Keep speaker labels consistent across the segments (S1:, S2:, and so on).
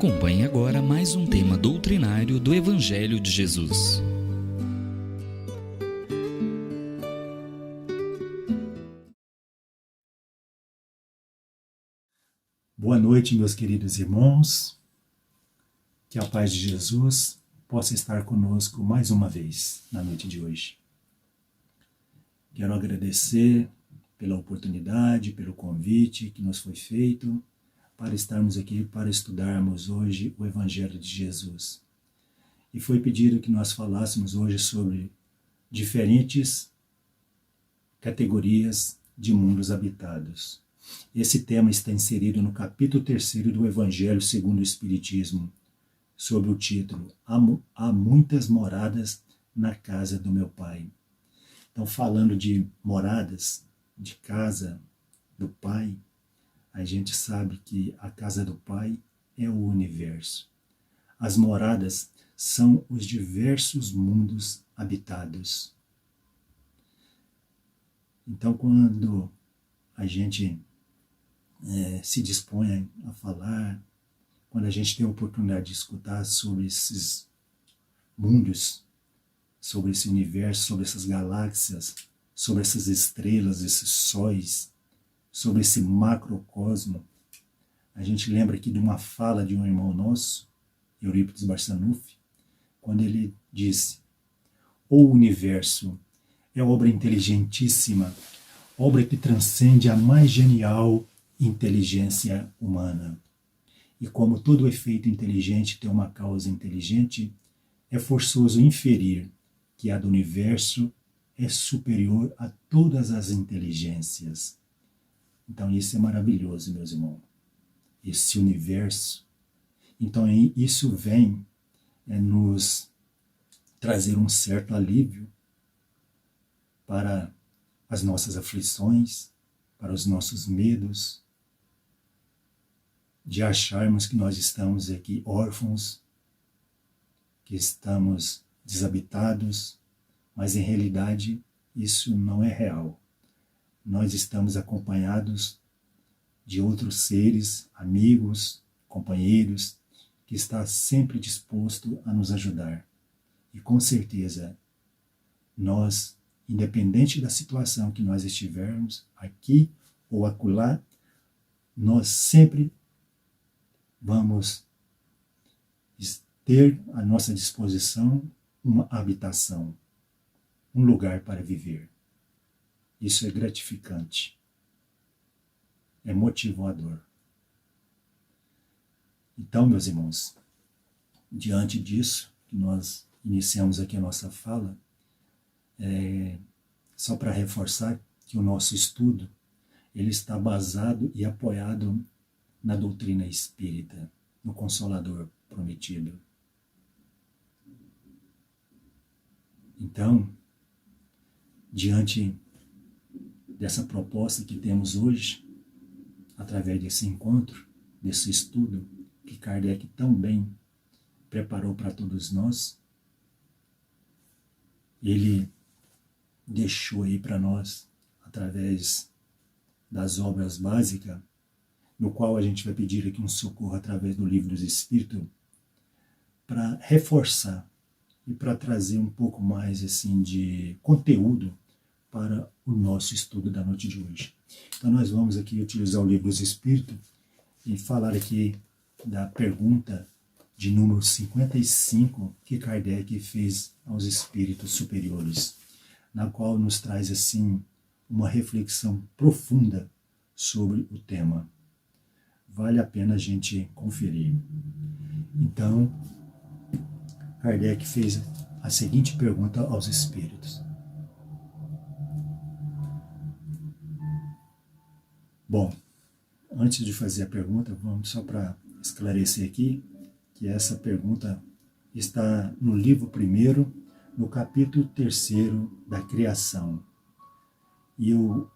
S1: Acompanhe agora mais um tema doutrinário do Evangelho de Jesus.
S2: Boa noite, meus queridos irmãos. Que a paz de Jesus possa estar conosco mais uma vez na noite de hoje. Quero agradecer pela oportunidade, pelo convite que nos foi feito para estarmos aqui para estudarmos hoje o Evangelho de Jesus. E foi pedido que nós falássemos hoje sobre diferentes categorias de mundos habitados. Esse tema está inserido no capítulo 3 do Evangelho segundo o Espiritismo, sob o título Há muitas moradas na casa do meu Pai. Então, falando de moradas, de casa do Pai, a gente sabe que a casa do Pai é o universo. As moradas são os diversos mundos habitados. Então, quando a gente se dispõe a falar, quando a gente tem a oportunidade de escutar sobre esses mundos, sobre esse universo, sobre essas galáxias, sobre essas estrelas, esses sóis, sobre esse macrocosmo, a gente lembra aqui de uma fala de um irmão nosso, Eurípides Barçanuffi, quando ele disse: o universo é obra inteligentíssima, obra que transcende a mais genial inteligência humana. E como todo efeito inteligente tem uma causa inteligente, é forçoso inferir que a do universo é superior a todas as inteligências. Então isso é maravilhoso, meus irmãos. Esse universo. Então isso vem nos trazer um certo alívio para as nossas aflições, para os nossos medos, de acharmos que nós estamos aqui órfãos, que estamos desabitados, mas em realidade isso não é real. Nós estamos acompanhados de outros seres, amigos, companheiros, que está sempre disposto a nos ajudar. E com certeza, nós, independente da situação que nós estivermos, aqui ou acolá, nós sempre vamos ter à nossa disposição uma habitação, um lugar para viver. Isso é gratificante, é motivador. Então, meus irmãos, diante disso, que nós iniciamos aqui a nossa fala, só para reforçar que o nosso estudo ele está basado e apoiado na doutrina espírita, no Consolador prometido. Então, diante dessa proposta que temos hoje, através desse encontro, desse estudo que Kardec tão bem preparou para todos nós, ele deixou aí para nós, através das obras básicas, no qual a gente vai pedir aqui um socorro através do Livro dos Espíritos, para reforçar e para trazer um pouco mais assim de conteúdo para o nosso estudo da noite de hoje. Então nós vamos aqui utilizar o Livro dos Espíritos e falar aqui da pergunta de número 55 que Kardec fez aos espíritos superiores, na qual nos traz assim uma reflexão profunda sobre o tema. Vale a pena a gente conferir. Então, Kardec fez a seguinte pergunta aos espíritos. Bom, antes de fazer a pergunta, vamos só para esclarecer aqui que essa pergunta está no livro 1º, no capítulo 3º da criação. E o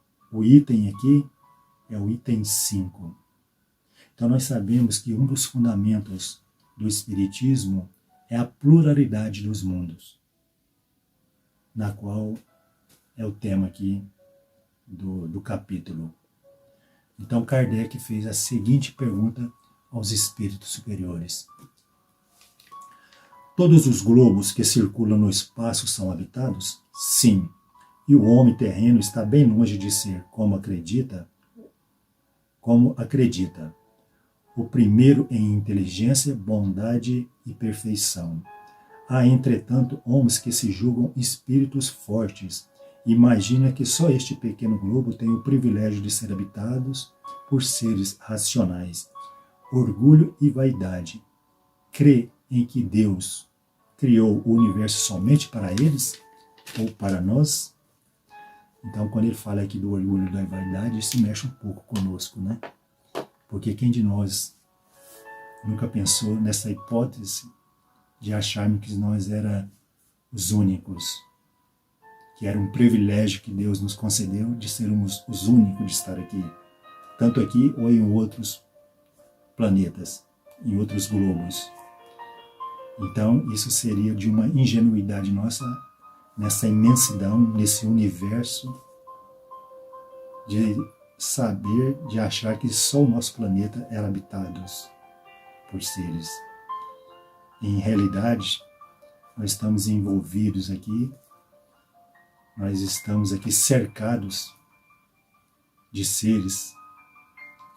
S2: item aqui é o item 5. Então nós sabemos que um dos fundamentos do Espiritismo é a pluralidade dos mundos, na qual é o tema aqui do capítulo. Então Kardec fez a seguinte pergunta aos espíritos superiores. Todos os globos que circulam no espaço são habitados? Sim. E o homem terreno está bem longe de ser, como acredita, o primeiro em inteligência, bondade e perfeição. Há, entretanto, homens que se julgam espíritos fortes e imaginam que só este pequeno globo tem o privilégio de ser habitados por seres racionais. Orgulho e vaidade. Crê em que Deus criou o universo somente para eles ou para nós? Então, quando ele fala aqui do orgulho e da vaidade, isso mexe um pouco conosco, né? Porque quem de nós nunca pensou nessa hipótese de acharmos que nós éramos os únicos, que era um privilégio que Deus nos concedeu de sermos os únicos de estar aqui, tanto aqui ou em outros planetas, em outros globos. Então, isso seria de uma ingenuidade nossa, nessa imensidão, nesse universo, de saber, de achar que só o nosso planeta era habitado por seres. Em realidade, nós estamos envolvidos aqui, nós estamos aqui cercados de seres,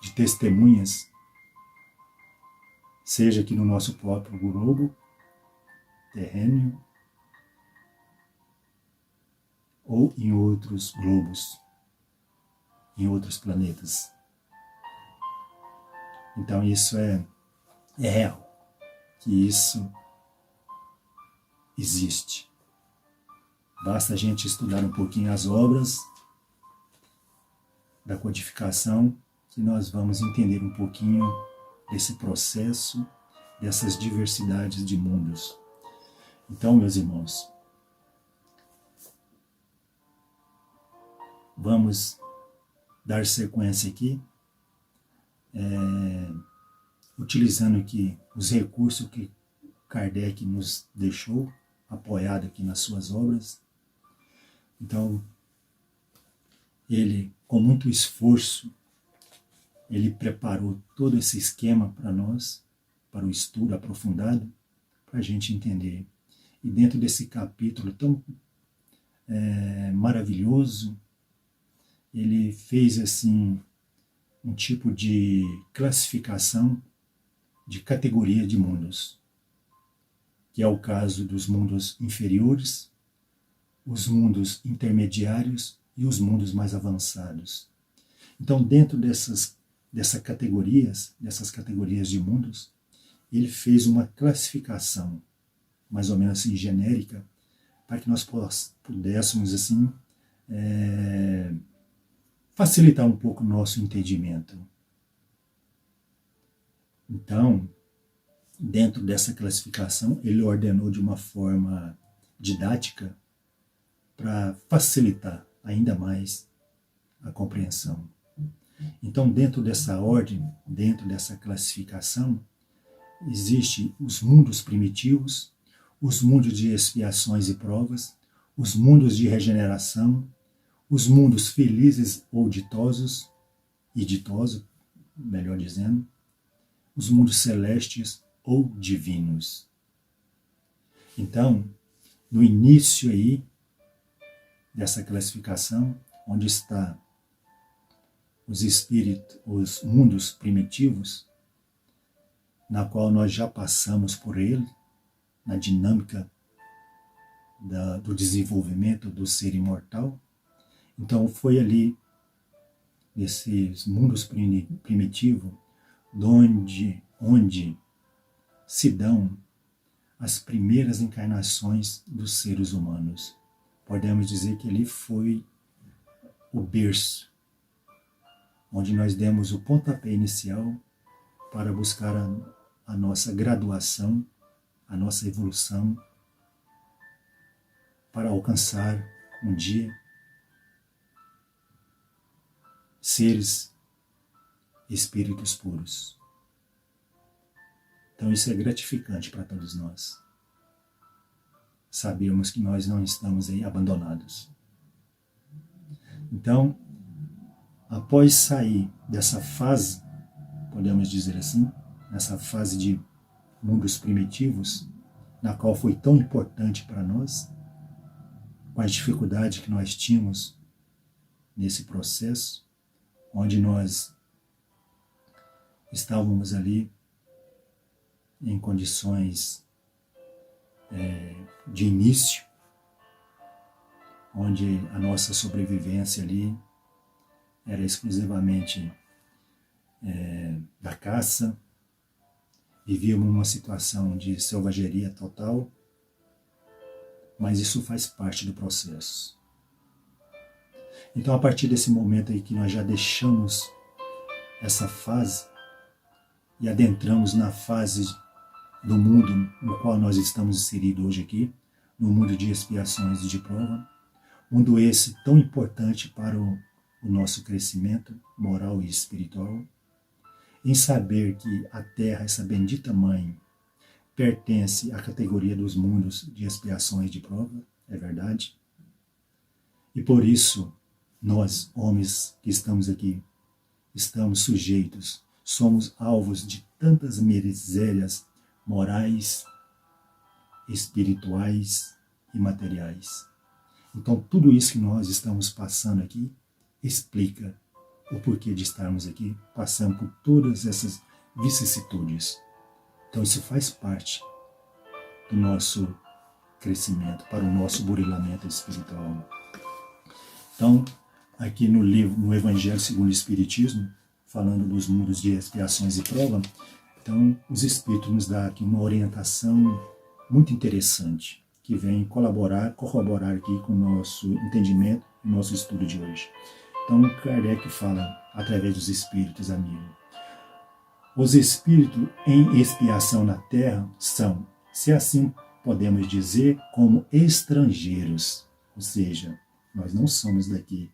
S2: de testemunhas, seja aqui no nosso próprio globo terreno ou em outros globos, em outros planetas. Então isso é real, que isso existe. Basta a gente estudar um pouquinho as obras da codificação que nós vamos entender um pouquinho desse processo, dessas diversidades de mundos. Então, meus irmãos, vamos dar sequência aqui, utilizando aqui os recursos que Kardec nos deixou, apoiado aqui nas suas obras. Então, ele, com muito esforço, ele preparou todo esse esquema para nós, para o estudo aprofundado, para a gente entender. E dentro desse capítulo tão maravilhoso, ele fez assim um tipo de classificação de categoria de mundos, que é o caso dos mundos inferiores, os mundos intermediários e os mundos mais avançados. Então, dentro dessas categorias de mundos, ele fez uma classificação, mais ou menos assim, genérica, para que nós pudéssemos assim facilitar um pouco o nosso entendimento. Então, dentro dessa classificação, ele ordenou de uma forma didática para facilitar ainda mais a compreensão. Então, dentro dessa ordem, dentro dessa classificação, existem os mundos primitivos, os mundos de expiações e provas, os mundos de regeneração, os mundos felizes ou ditosos, melhor dizendo, os mundos celestes ou divinos. Então, no início aí dessa classificação, onde está os espíritos, os mundos primitivos, na qual nós já passamos por ele, na dinâmica do desenvolvimento do ser imortal. Então foi ali, nesses mundos primitivos, onde se dão as primeiras encarnações dos seres humanos. Podemos dizer que ali foi o berço, onde nós demos o pontapé inicial para buscar a nossa graduação, a nossa evolução, para alcançar um dia seres espíritos puros. Então isso é gratificante para todos nós. Sabermos que nós não estamos aí abandonados. Então, após sair dessa fase, podemos dizer assim, nessa fase de mundos primitivos, na qual foi tão importante para nós, com as dificuldades que nós tínhamos nesse processo, onde nós estávamos ali em condições de início, onde a nossa sobrevivência ali era exclusivamente da caça, vivíamos uma situação de selvageria total, mas isso faz parte do processo. Então, a partir desse momento aí que nós já deixamos essa fase e adentramos na fase do mundo no qual nós estamos inseridos hoje aqui, no mundo de expiações e de prova, mundo esse tão importante para o nosso crescimento moral e espiritual, em saber que a Terra, essa bendita Mãe, pertence à categoria dos mundos de expiações e de prova, é verdade? E por isso, nós, homens que estamos aqui, estamos sujeitos, somos alvos de tantas misérias morais, espirituais e materiais. Então, tudo isso que nós estamos passando aqui explica o porquê de estarmos aqui, passando por todas essas vicissitudes. Então, isso faz parte do nosso crescimento, para o nosso burilamento espiritual. Então, aqui no livro, no Evangelho segundo o Espiritismo, falando dos mundos de expiações e prova, então os Espíritos nos dão aqui uma orientação muito interessante, que vem corroborar aqui com o nosso entendimento e nosso estudo de hoje. Então, Kardec fala, através dos Espíritos, amigo, os Espíritos em expiação na Terra são, se assim podemos dizer, como estrangeiros, ou seja, nós não somos daqui,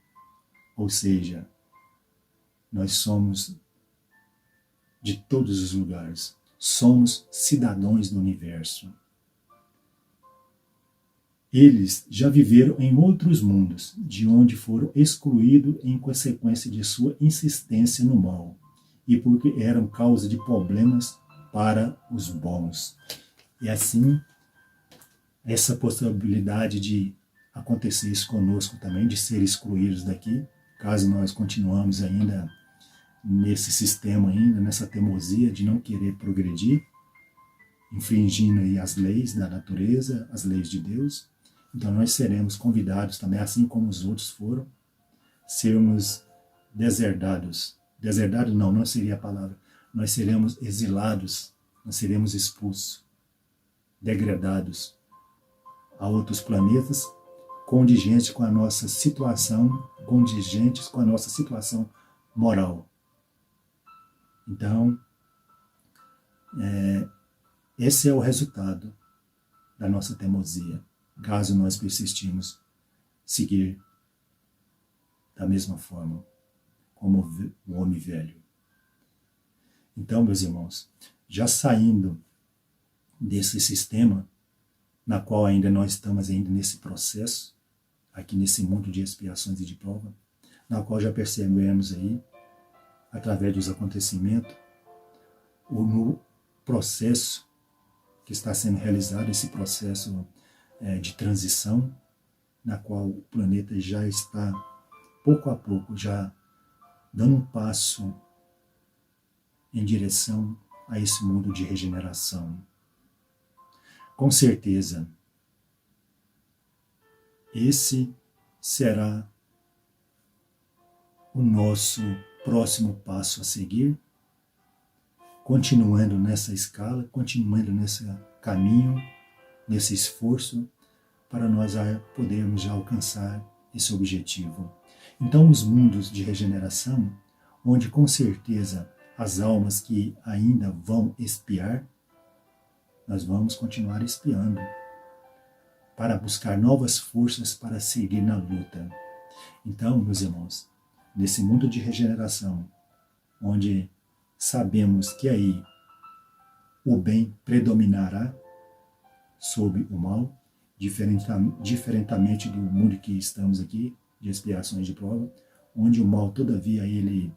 S2: ou seja, nós somos de todos os lugares, somos cidadãos do universo. Eles já viveram em outros mundos, de onde foram excluídos em consequência de sua insistência no mal, e porque eram causa de problemas para os bons. E assim, essa possibilidade de acontecer isso conosco também, de ser excluídos daqui, caso nós continuamos ainda nesse sistema, ainda nessa teimosia de não querer progredir, infringindo aí as leis da natureza, as leis de Deus. Então nós seremos convidados também, assim como os outros foram, sermos deserdados. Deserdado não seria a palavra. Nós seremos exilados, nós seremos expulsos, degradados a outros planetas, contingentes com a nossa situação, contingentes com a nossa situação moral. Então, esse é o resultado da nossa teimosia, caso nós persistimos seguir da mesma forma como o homem velho. Então, meus irmãos, já saindo desse sistema, na qual ainda nós estamos ainda nesse processo, aqui nesse mundo de expiações e de prova, na qual já percebemos aí, através dos acontecimentos, no processo que está sendo realizado, esse processo de transição, na qual o planeta já está, pouco a pouco, já dando um passo em direção a esse mundo de regeneração. Com certeza, esse será o nosso próximo passo a seguir, continuando nessa escala, continuando nesse caminho, nesse esforço, para nós podermos já alcançar esse objetivo. Então, os mundos de regeneração, onde com certeza as almas que ainda vão expiar, nós vamos continuar expiando, para buscar novas forças para seguir na luta. Então, meus irmãos, nesse mundo de regeneração, onde sabemos que aí o bem predominará sobre o mal, diferentemente do mundo que estamos aqui, de expiações de prova, onde o mal, todavia, ele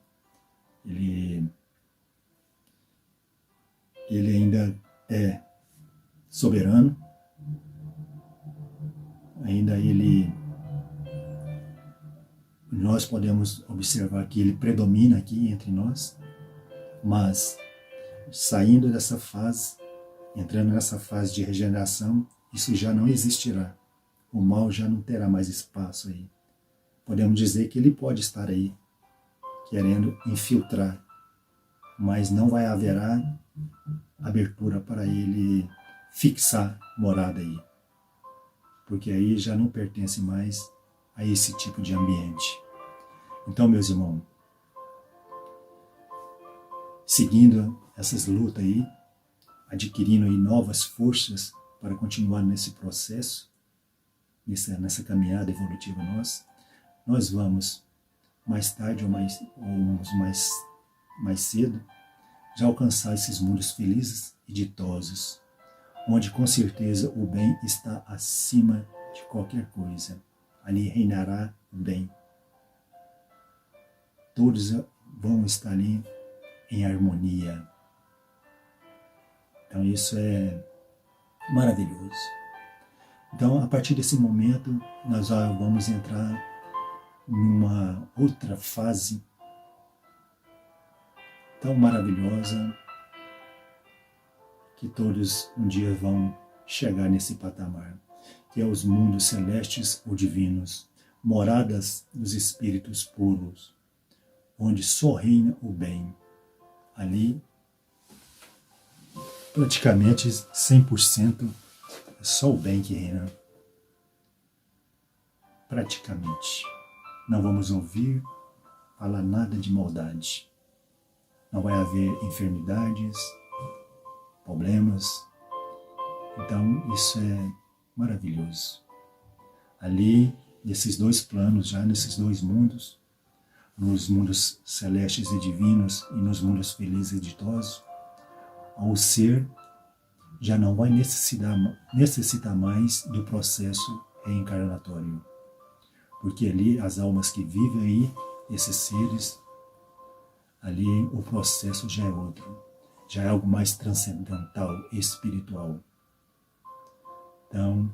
S2: Ele ainda é soberano, ainda nós podemos observar que ele predomina aqui entre nós, mas saindo dessa fase, entrando nessa fase de regeneração, isso já não existirá. O mal já não terá mais espaço aí. Podemos dizer que ele pode estar aí, querendo infiltrar, mas não vai haverá abertura para ele fixar morada aí, porque aí já não pertence mais a esse tipo de ambiente. Então, meus irmãos, seguindo essas lutas aí, adquirindo aí novas forças para continuar nesse processo, nessa caminhada evolutiva nós vamos mais tarde ou mais cedo já alcançar esses mundos felizes e ditosos, onde com certeza o bem está acima de qualquer coisa. Ali reinará o bem. Todos vão estar ali em harmonia. Então isso é maravilhoso. Então, a partir desse momento, nós já vamos entrar numa outra fase tão maravilhosa que todos um dia vão chegar nesse patamar, que é os mundos celestes ou divinos, moradas dos espíritos puros, onde só reina o bem. Ali, praticamente 100%, é só o bem que reina. Praticamente. Não vamos ouvir falar nada de maldade. Não vai haver enfermidades, problemas. Então, isso é maravilhoso. Ali, nesses dois planos, já nesses dois mundos, nos mundos celestes e divinos e nos mundos felizes e ditosos, o ser já não vai necessitar mais do processo reencarnatório. Porque ali, as almas que vivem aí, esses seres, ali o processo já é outro. Já é algo mais transcendental, espiritual. Então,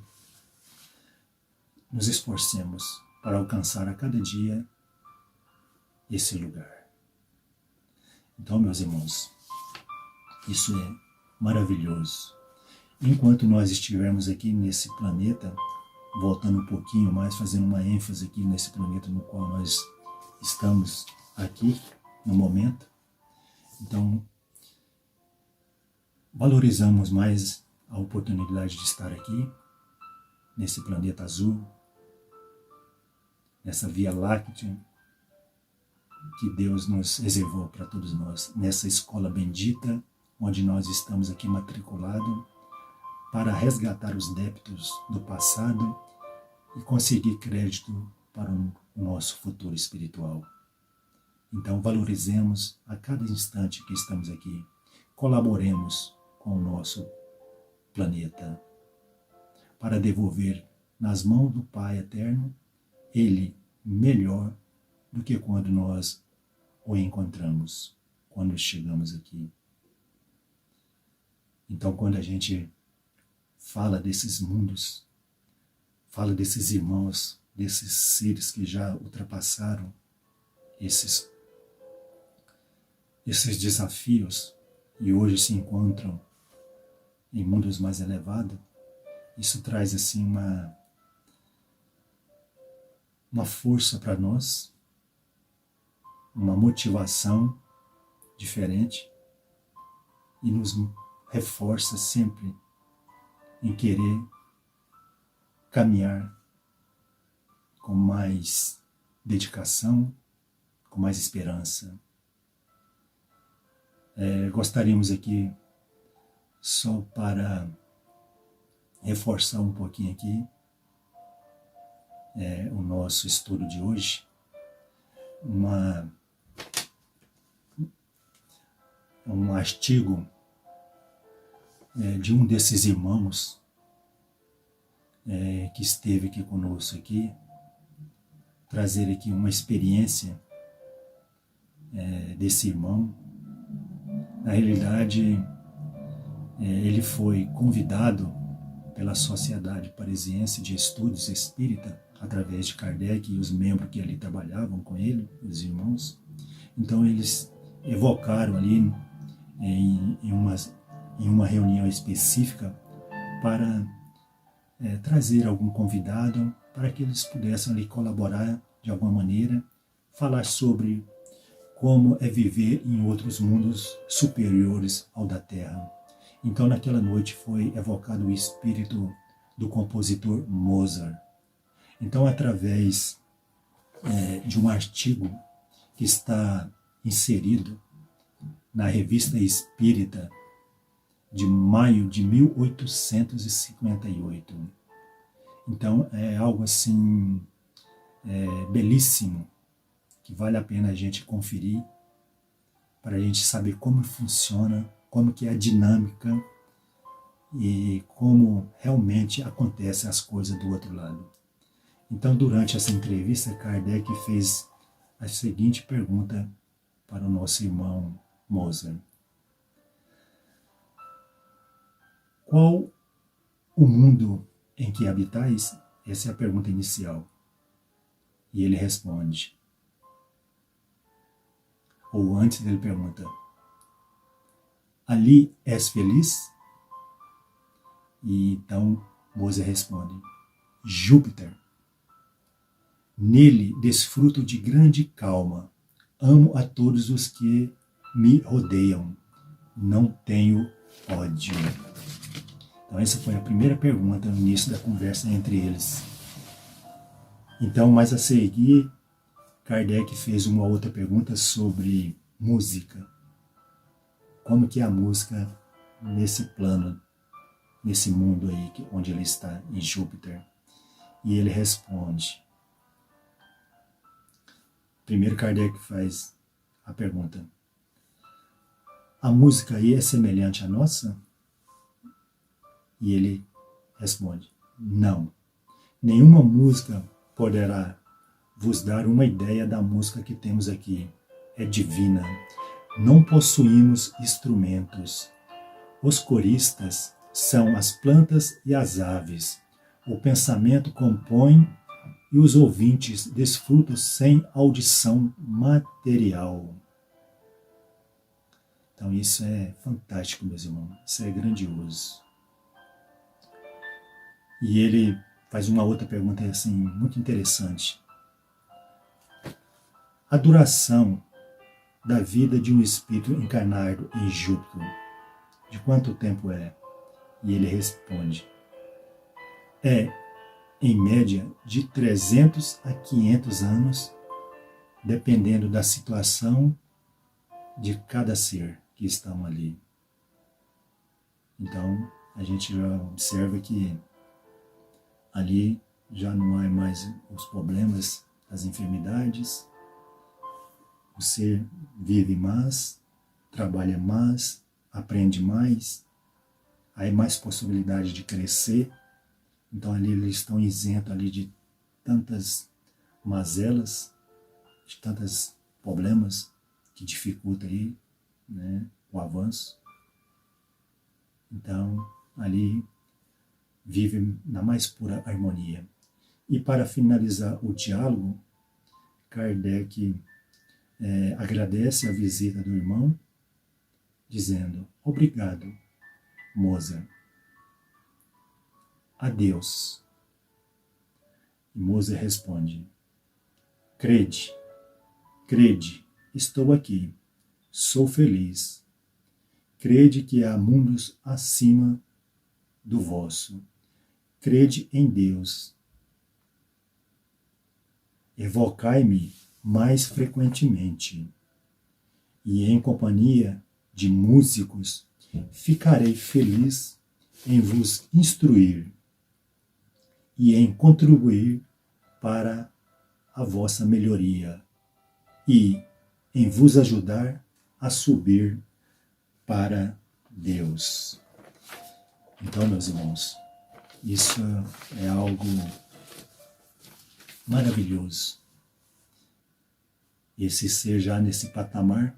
S2: nos esforcemos para alcançar a cada dia esse lugar. Então, meus irmãos, isso é maravilhoso. Enquanto nós estivermos aqui nesse planeta, voltando um pouquinho mais, fazendo uma ênfase aqui nesse planeta no qual nós estamos aqui, no momento, então, valorizamos mais a oportunidade de estar aqui, nesse planeta azul, nessa Via Láctea, que Deus nos reservou para todos nós, nessa escola bendita, onde nós estamos aqui matriculados, para resgatar os débitos do passado e conseguir crédito para o nosso futuro espiritual. Então, valorizemos a cada instante que estamos aqui, colaboremos com o nosso planeta, para devolver nas mãos do Pai Eterno, Ele melhor do que quando nós o encontramos, quando chegamos aqui. Então, quando a gente fala desses mundos, fala desses irmãos, desses seres que já ultrapassaram esses desafios e hoje se encontram em mundos mais elevados, isso traz assim uma força para nós, uma motivação diferente e nos reforça sempre em querer caminhar com mais dedicação, com mais esperança. Gostaríamos aqui, só para reforçar um pouquinho aqui, o nosso estudo de hoje, um artigo de um desses irmãos que esteve aqui conosco aqui, trazer aqui uma experiência desse irmão. Na realidade, ele foi convidado pela Sociedade Parisiense de Estudos Espírita, através de Kardec e os membros que ali trabalhavam com ele, os irmãos. Então eles evocaram ali em uma reunião específica para trazer algum convidado para que eles pudessem ali colaborar de alguma maneira, falar sobre como é viver em outros mundos superiores ao da Terra. Então naquela noite foi evocado o espírito do compositor Mozart. Então, através de um artigo que está inserido na Revista Espírita de maio de 1858. Então, é algo assim belíssimo, que vale a pena a gente conferir, para a gente saber como funciona, como que é a dinâmica e como realmente acontecem as coisas do outro lado. Então, durante essa entrevista, Kardec fez a seguinte pergunta para o nosso irmão Mozart. Qual o mundo em que habitais? Essa é a pergunta inicial. E ele responde. Ou antes ele pergunta, ali és feliz? E então Mozart responde, Júpiter. Nele desfruto de grande calma. Amo a todos os que me rodeiam. Não tenho ódio. Então essa foi a primeira pergunta no início da conversa entre eles. Então, mais a seguir, Kardec fez uma outra pergunta sobre música. Como que é a música nesse plano, nesse mundo aí onde ele está, em Júpiter? E ele responde. Primeiro Kardec faz a pergunta. A música aí é semelhante à nossa? E ele responde, não. Nenhuma música poderá vos dar uma ideia da música que temos aqui. É divina. Não possuímos instrumentos. Os coristas são as plantas e as aves. O pensamento compõe e os ouvintes desfrutam sem audição material. Então isso é fantástico, meus irmãos. Isso é grandioso. E ele faz uma outra pergunta assim, muito interessante. A duração da vida de um espírito encarnado em Júpiter, de quanto tempo é? E ele responde, em média, de 300 a 500 anos, dependendo da situação de cada ser que estão ali. Então, a gente já observa que ali já não há mais os problemas das enfermidades, o ser vive mais, trabalha mais, aprende mais, há mais possibilidade de crescer. Então ali eles estão isentos ali de tantas mazelas, de tantos problemas que dificultam aí, né, o avanço. Então ali vive na mais pura harmonia. E para finalizar o diálogo, Kardec agradece a visita do irmão, dizendo, obrigado, Mozart. Adeus. E Mozart responde, crede, estou aqui, sou feliz. Crede que há mundos acima do vosso. Crede em Deus. Evocai-me mais frequentemente, e em companhia de músicos ficarei feliz em vos instruir e em contribuir para a vossa melhoria e em vos ajudar a subir para Deus. Então, meus irmãos, isso é algo maravilhoso. Esse ser já nesse patamar,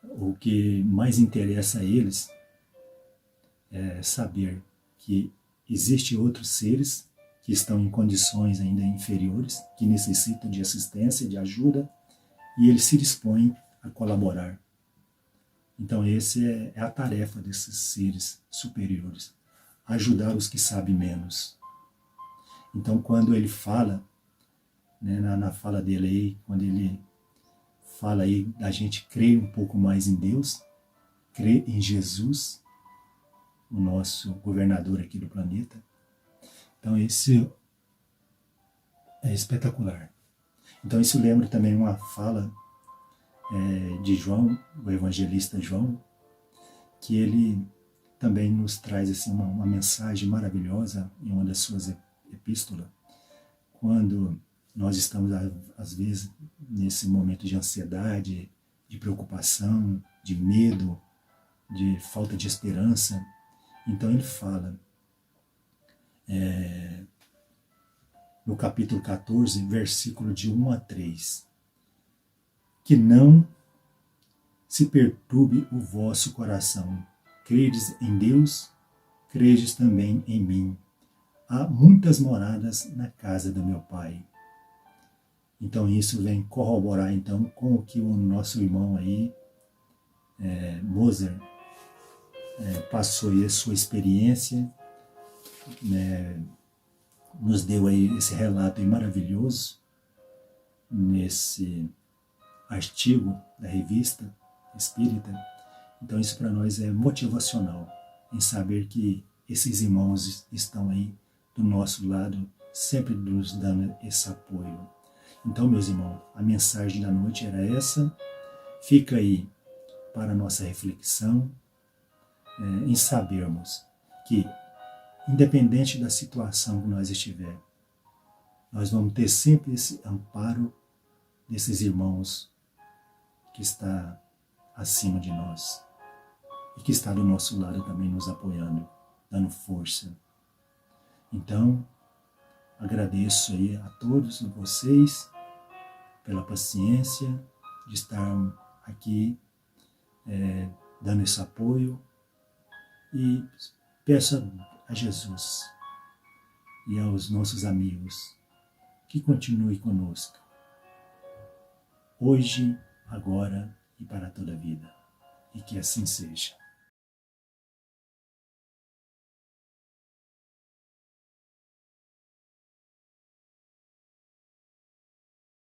S2: o que mais interessa a eles saber que existem outros seres que estão em condições ainda inferiores, que necessitam de assistência, de ajuda, e ele se dispõe a colaborar. Então essa é a tarefa desses seres superiores, ajudar os que sabem menos. Então quando ele fala, né, na fala dele aí, quando ele fala aí da gente crer um pouco mais em Deus, crer em Jesus, o nosso governador aqui do planeta. Então esse é espetacular. Então isso lembra também uma fala de João, o evangelista João, que ele também nos traz assim, uma mensagem maravilhosa em uma das suas epístolas, quando nós estamos, às vezes, nesse momento de ansiedade, de preocupação, de medo, de falta de esperança. Então ele fala, no capítulo 14, versículo de 1 a 3, que não se perturbe o vosso coração. Credes em Deus, credes também em mim. Há muitas moradas na casa do meu Pai. Então isso vem corroborar então com o que o nosso irmão aí, Moser, passou aí a sua experiência, né, nos deu aí esse relato aí maravilhoso nesse artigo da revista Espírita. Então isso para nós é motivacional, em saber que esses irmãos estão aí do nosso lado, sempre nos dando esse apoio. Então, meus irmãos, a mensagem da noite era essa. Fica aí para a nossa reflexão, em sabermos que, independente da situação que nós estivermos, nós vamos ter sempre esse amparo desses irmãos que está acima de nós e que está do nosso lado também nos apoiando, dando força. Então, agradeço aí a todos vocês pela paciência de estar aqui dando esse apoio, e peço a Jesus e aos nossos amigos que continue conosco, hoje, agora e para toda a vida, e que assim seja.